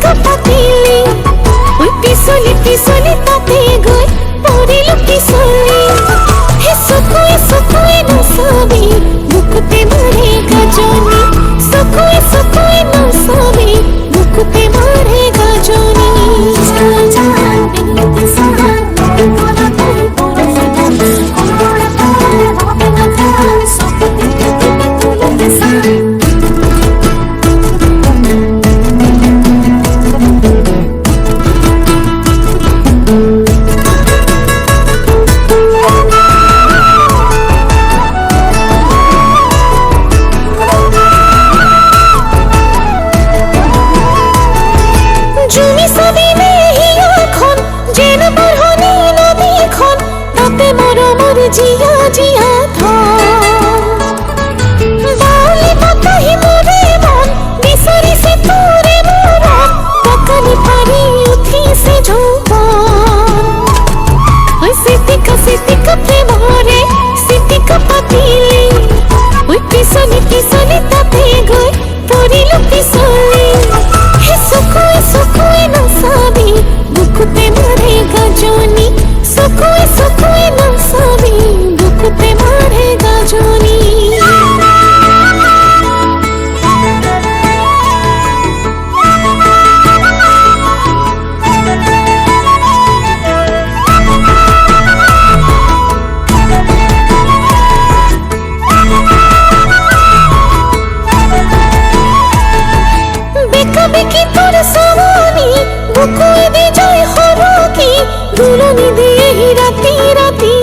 পাতিলি ওই পিছলি পিছলি তাতে গৈ পৰিলো পিছলি হে চকুৱে চকুৱে নচাবি বুকুতে মাৰে গাজনি চকুৱে চকুৱে নচাবি বুকুতে মাৰে গাজনি জিয়া জিয়া বাউলি পাতাহি মোরে মন বিচাৰিছে তোৰে মৰম টকানি পাৰি উঠিছে যৌৱন ঐ চিটিকা প্ৰেমৰে চিটিকা পাতিলি ঐ পিছলি পিছলি তাতে গৈ পৰিলো পিছলি হে চকুৱে চকুৱে নচাবি বুকুতে মাৰে গাজনি চকুৱে চকুৱে নচাবি বুকুতে মাৰে গাজনি বেকা বেকি তোৰ চাৱনি বুকুৱে দি যায় সৰকি দুলনি দিয়ে ৰাতি ৰাতি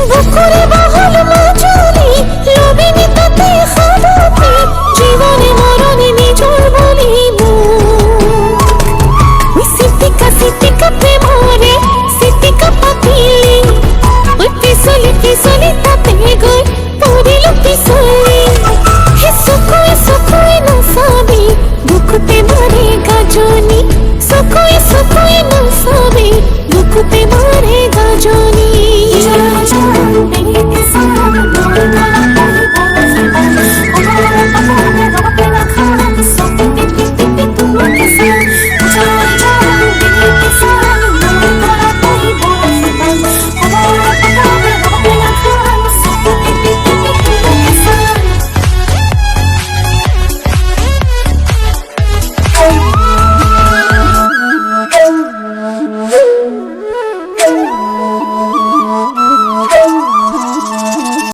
বুকুৰে বাহল মাজুলি লবিনি তাতে সাৱতি জীৱনে মৰণে নিজৰ বুলি চিটিকা প্ৰেমৰে চিটিকা পাতিলি ঐ পিছলি পিছলি তাতে গৈ পৰিলো পিছলি হে চকুৱে চকুৱে নচাবি বুকুতে মাৰে গাজনি চকুৱে চকুৱে